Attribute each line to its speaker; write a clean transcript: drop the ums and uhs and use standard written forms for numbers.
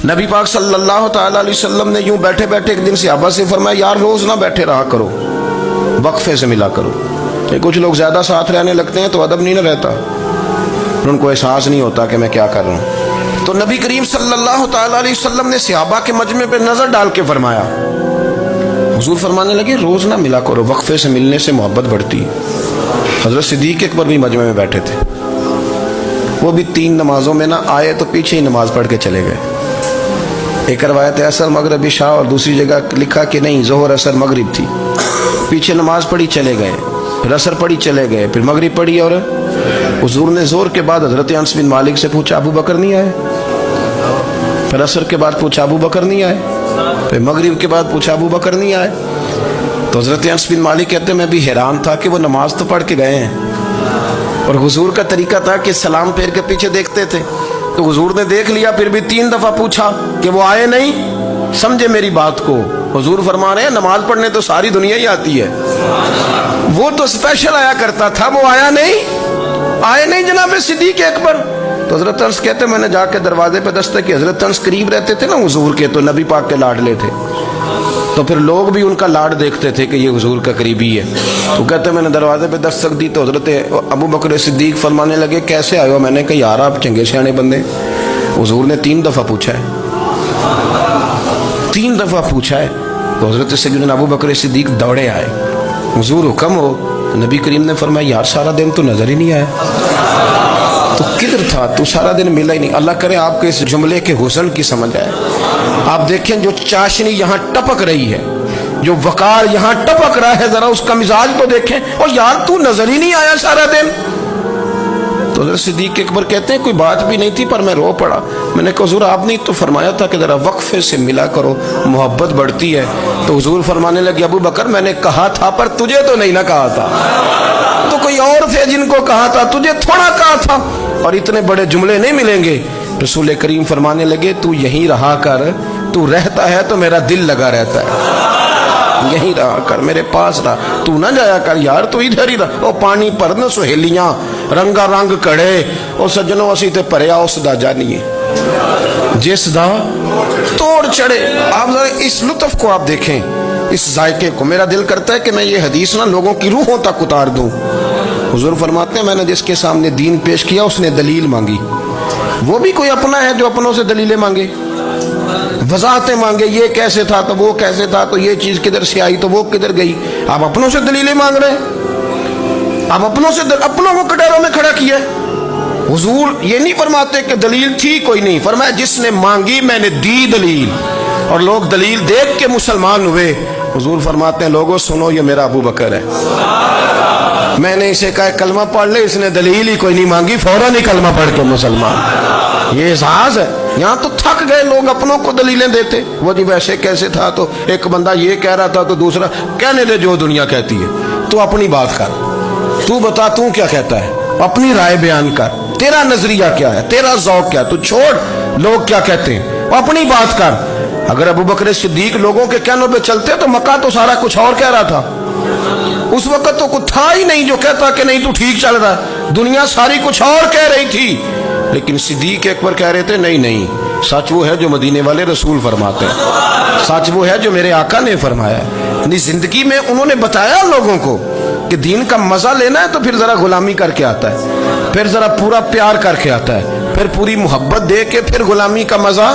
Speaker 1: نبی پاک صلی اللہ تعالی علیہ وسلم نے یوں بیٹھے بیٹھے ایک دن صحابہ سے فرمایا یار روز نہ بیٹھے رہا کرو، وقفے سے ملا کرو. کہ کچھ لوگ زیادہ ساتھ رہنے لگتے ہیں تو ادب نہیں نہ رہتا، ان کو احساس نہیں ہوتا کہ میں کیا کر رہا ہوں. تو نبی کریم صلی اللہ تعالی علیہ وسلم نے صحابہ کے مجمع پہ نظر ڈال کے فرمایا، حضور فرمانے لگے روز نہ ملا کرو، وقفے سے ملنے سے محبت بڑھتی ہے. حضرت صدیق اکبر بھی مجمع میں بیٹھے تھے، وہ بھی 3 نمازوں میں نہ آئے تو پیچھے ہی نماز پڑھ کے چلے گئے. ایک روایت ہے عصر مغرب عشاء، اور دوسری جگہ لکھا کہ نہیں ظہر عصر مغرب تھی. پیچھے نماز پڑھی چلے گئے، پھر عصر پڑھی چلے گئے، پھر مغرب پڑھی. اور حضور نے زور کے بعد حضرت انس بن مالک سے پوچھا ابو بکر نہیں آئے؟ پھر عصر کے بعد پوچھا ابو بکر نہیں آئے؟ پھر مغرب کے بعد پوچھا ابو بکر نہیں آئے؟ تو حضرت انس بن مالک کہتے ہیں میں بھی حیران تھا کہ وہ نماز تو پڑھ کے گئے ہیں، اور حضور کا طریقہ تھا کہ سلام پھیر کے پیچھے دیکھتے تھے. تو حضور نے دیکھ لیا، پھر بھی 3 دفعہ پوچھا کہ وہ آئے نہیں. سمجھے میری بات کو؟ حضور فرما رہے ہیں نماز پڑھنے تو ساری دنیا ہی آتی ہے، وہ تو اسپیشل آیا کرتا تھا، وہ آیا نہیں، آئے نہیں جناب صدیق اکبر. تو حضرت انس کہتے میں نے جا کے دروازے پہ دستک کی. حضرت انس قریب رہتے تھے نا حضور کے، تو نبی پاک کے لاڈلے تھے، تو پھر لوگ بھی ان کا لاڈ دیکھتے تھے کہ یہ حضور کا قریبی ہے. تو کہتے میں نے دروازے پہ دستک دی تو حضرت ابو بکر صدیق فرمانے لگے کیسے آئے ہو؟ میں نے کہا یار آپ چنگے سیانے بندے، حضور نے 3 دفعہ پوچھا ہے، 3 دفعہ پوچھا ہے. تو حضرت سیدنا ابو بکر صدیق دوڑے آئے، حضور حکم ہو. نبی کریم نے فرمایا یار سارا دن تو نظر ہی نہیں آیا، تو کدھر تھا تو؟ سارا دن ملا ہی نہیں. اللہ کرے آپ کے اس جملے کے حسن کی سمجھ آئے. آپ دیکھیں جو چاشنی یہاں ٹپک رہی ہے، جو وقار یہاں ٹپک رہا ہے، ذرا اس کا مزاج تو دیکھیں. اور یار تو نظر ہی نہیں آیا سارا دن. تو حضرت صدیق اکبر کہتے ہیں کوئی بات بھی نہیں تھی پر میں رو پڑا. میں نے کہا حضور آپ نے تو فرمایا تھا کہ ذرا وقفے سے ملا کرو، محبت بڑھتی ہے. تو حضور فرمانے لگے ابو بکر میں نے کہا تھا پر تجھے تو نہیں نہ کہا تھا، تو کوئی اور تھے جن کو کہا تھا، تجھے تھوڑا کہا تھا. اور اتنے بڑے جملے نہیں ملیں گے. رسول کریم فرمانے لگے تو یہیں رہا کر، تو رہتا ہے تو میرا دل لگا رہتا ہے، یہیں رہا کر، میرے پاس رہا، تو نہ جایا کر یار، تو ادھر ہی رہا. او پانی پرن سہیلیاں رنگا رنگ کڑے، او سجنوں اسی تے پریا اس دا جانیے جس دا توڑ چڑھے. آپ ذرا اس لطف کو آپ دیکھیں، اس ذائقے کو. میرا دل کرتا ہے کہ میں یہ حدیث نہ لوگوں کی روحوں تک اتار دوں. حضور فرماتے ہیں میں نے جس کے سامنے دین پیش کیا اس نے دلیل مانگی. وہ بھی کوئی اپنا ہے جو اپنوں سے دلیلیں مانگے، وضاحتیں مانگے، یہ کیسے تھا تو وہ کیسے تھا، تو یہ چیز کدھر سے آئی تو وہ کدھر گئی. آپ اپنوں سے دلیلیں مانگ رہے ہیں، آپ اپنوں سے اپنوں کو کٹہروں میں کھڑا کیا. حضور یہ نہیں فرماتے کہ دلیل تھی کوئی نہیں، فرمایا جس نے مانگی میں نے دی دلیل، اور لوگ دلیل دیکھ کے مسلمان ہوئے. حضور فرماتے ہیں لوگوں سنو یہ میرا ابو بکر ہے، میں نے اسے کہا کلمہ پڑھ لے، اس نے دلیل ہی کوئی نہیں مانگی، فوراً ہی کلمہ پڑھ کے مسلمان. یہ احساس ہے. یہاں تو تھک گئے لوگ اپنوں کو دلیلیں دیتے، وہ جی ویسے کیسے تھا، تو ایک بندہ یہ کہہ رہا تھا تو دوسرا کہنے دے جو دنیا کہتی ہے. تو اپنی بات کر، تو بتا تو کیا کہتا ہے، اپنی رائے بیان کر، تیرا نظریہ کیا ہے، تیرا ذوق کیا ہے، تو چھوڑ لوگ کیا کہتے ہیں، اپنی بات کر. اگر ابو بکر صدیق لوگوں کے کہنوں پہ چلتے تو مکہ تو سارا کچھ اور کہہ رہا تھا. اس وقت تو کچھ تھا ہی نہیں جو کہتا کہ نہیں تو ٹھیک چل رہا ہے، دنیا ساری کچھ اور کہہ رہی تھی. لیکن صدیق اکبر کہہ رہے تھے نہیں نہیں، سچ وہ ہے جو مدینے والے رسول فرماتے ہیں، سچ وہ ہے جو میرے آقا نے فرمایا ہے. اپنی زندگی میں انہوں نے بتایا لوگوں کو کہ دین کا مزہ لینا ہے تو پھر ذرا غلامی کر کے آتا ہے، پھر ذرا پورا پیار کر کے آتا ہے، پھر پوری محبت دے کے پھر غلامی کا مزہ